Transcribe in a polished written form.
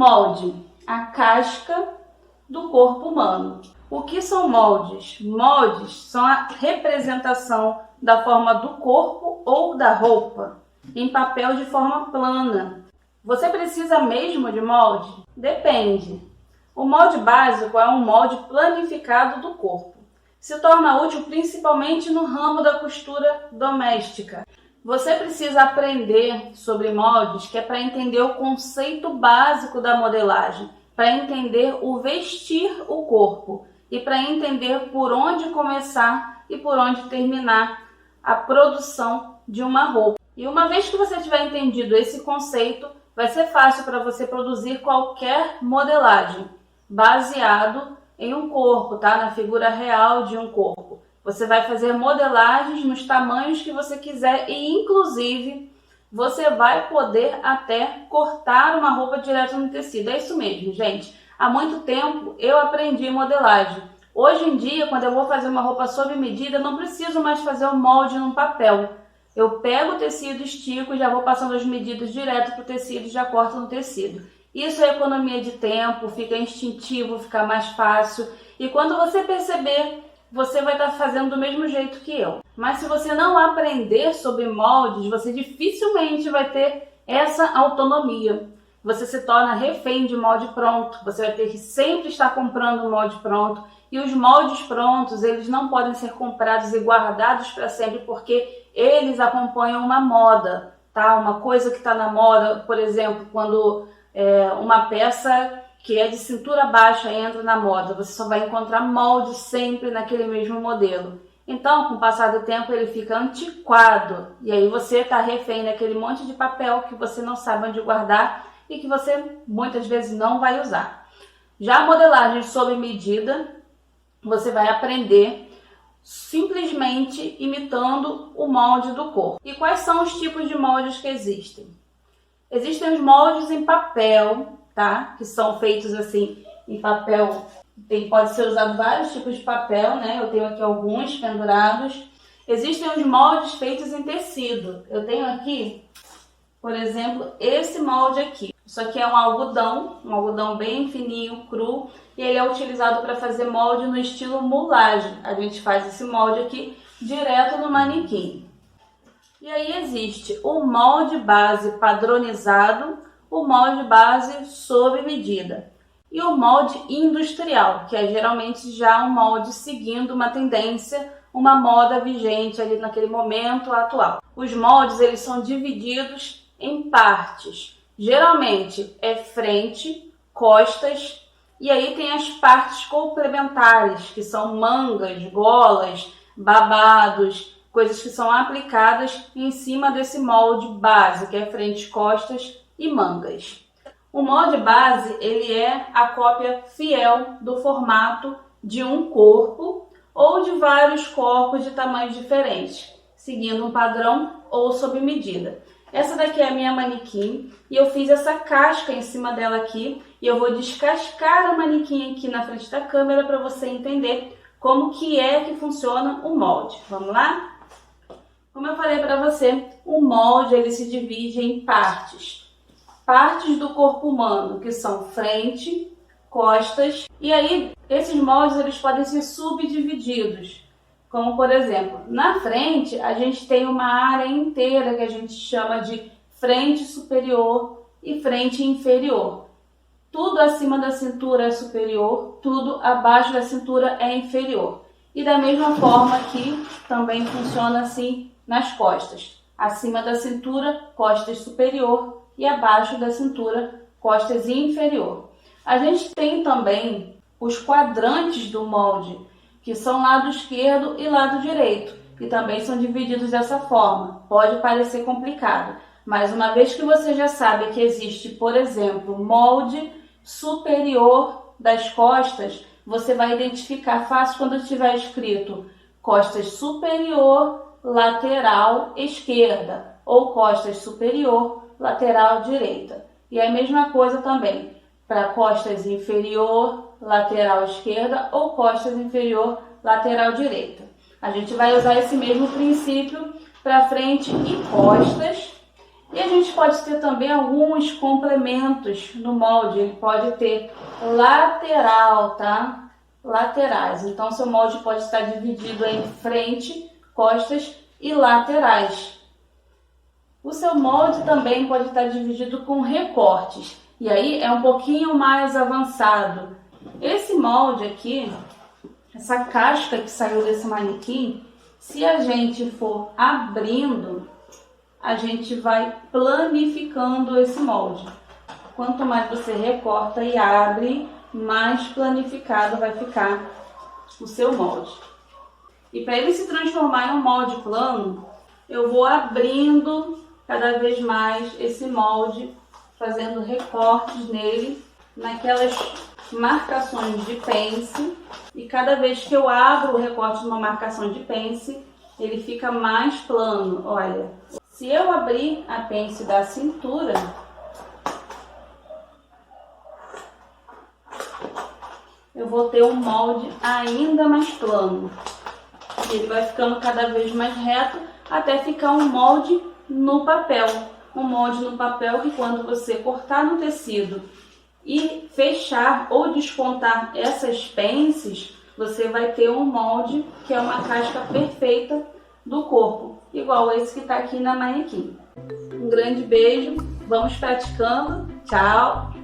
Molde, a casca do corpo humano. O que são moldes? Moldes são a representação da forma do corpo ou da roupa em papel de forma plana. Você precisa mesmo de molde? Depende. O molde básico é um molde planificado do corpo. Se torna útil principalmente no ramo da costura doméstica. Você precisa aprender sobre moldes, que é para entender o conceito básico da modelagem, para entender o vestir o corpo e para entender por onde começar e por onde terminar a produção de uma roupa. E uma vez que você tiver entendido esse conceito, vai ser fácil para você produzir qualquer modelagem baseado em um corpo, tá? Na figura real de um corpo. Você vai fazer modelagens nos tamanhos que você quiser e, inclusive, você vai poder até cortar uma roupa direto no tecido. É isso mesmo, gente. Há muito tempo eu aprendi modelagem. Hoje em dia, quando eu vou fazer uma roupa sob medida, eu não preciso mais fazer o molde num papel. Eu pego o tecido, estico, já vou passando as medidas direto para o tecido e já corto no tecido. Isso é economia de tempo, fica instintivo, fica mais fácil. E quando você perceber, você vai estar fazendo do mesmo jeito que eu. Mas se você não aprender sobre moldes, você dificilmente vai ter essa autonomia. Você se torna refém de molde pronto. Você vai ter que sempre estar comprando um molde pronto. E os moldes prontos, eles não podem ser comprados e guardados para sempre, porque eles acompanham uma moda, tá? Uma coisa que está na moda, por exemplo, quando uma peça que é de cintura baixa entra na moda, você só vai encontrar molde sempre naquele mesmo modelo. Então, com o passar do tempo, ele fica antiquado. E aí você está refém daquele monte de papel que você não sabe onde guardar e que você muitas vezes não vai usar. Já a modelagem sob medida, você vai aprender simplesmente imitando o molde do corpo. E quais são os tipos de moldes que existem? Existem os moldes em papel, tá? Que são feitos assim em papel. Pode ser usado vários tipos de papel, né? Eu tenho aqui alguns pendurados. Existem os moldes feitos em tecido. Eu tenho aqui, por exemplo, esse molde aqui. Isso aqui é um algodão bem fininho, cru, e ele é utilizado para fazer molde no estilo mulagem. A gente faz esse molde aqui direto no manequim. E aí existe o molde base padronizado, o molde base sob medida e o molde industrial, que é geralmente já um molde seguindo uma tendência, uma moda vigente ali naquele momento atual. Os moldes, eles são divididos em partes. Geralmente é frente, costas, e aí tem as partes complementares, que são mangas, golas, babados, coisas que são aplicadas em cima desse molde base, que é frente, costas e mangas. O molde base, ele é a cópia fiel do formato de um corpo ou de vários corpos de tamanhos diferentes, seguindo um padrão ou sob medida. Essa daqui é a minha manequim e eu fiz essa casca em cima dela aqui e eu vou descascar a manequim aqui na frente da câmera para você entender como que é que funciona o molde. Vamos lá? Como eu falei para você, o molde ele se divide em partes. Partes do corpo humano, que são frente, costas, e aí esses moldes eles podem ser subdivididos. Como, por exemplo, na frente a gente tem uma área inteira que a gente chama de frente superior e frente inferior. Tudo acima da cintura é superior, tudo abaixo da cintura é inferior. E da mesma forma que também funciona assim nas costas. Acima da cintura, costas superior e abaixo da cintura, costas inferior. A gente tem também os quadrantes do molde, que são lado esquerdo e lado direito, que também são divididos dessa forma. Pode parecer complicado, mas uma vez que você já sabe que existe, por exemplo, molde superior das costas, você vai identificar fácil quando estiver escrito costas superior, lateral esquerda, ou costas superior, lateral direita. E é a mesma coisa também para costas inferior, lateral esquerda ou costas inferior, lateral direita. A gente vai usar esse mesmo princípio para frente e costas E a gente pode ter também alguns complementos no molde. Ele pode ter lateral, tá? Laterais. Então, seu molde pode estar dividido em frente, costas e laterais. O seu molde também pode estar dividido com recortes. E aí é um pouquinho mais avançado. Esse molde aqui, essa casca que saiu desse manequim, se a gente for abrindo, a gente vai planificando esse molde. Quanto mais você recorta e abre, mais planificado vai ficar o seu molde. E para ele se transformar em um molde plano, eu vou abrindo cada vez mais esse molde, fazendo recortes nele, naquelas marcações de pence. E cada vez que eu abro o recorte de uma marcação de pence, ele fica mais plano. Olha, se eu abrir a pence da cintura, eu vou ter um molde ainda mais plano. Ele vai ficando cada vez mais reto até ficar um molde no papel. Um molde no papel que quando você cortar no tecido e fechar ou despontar essas pences, você vai ter um molde que é uma casca perfeita do corpo, igual esse que está aqui na manequim. Um grande beijo, vamos praticando, tchau!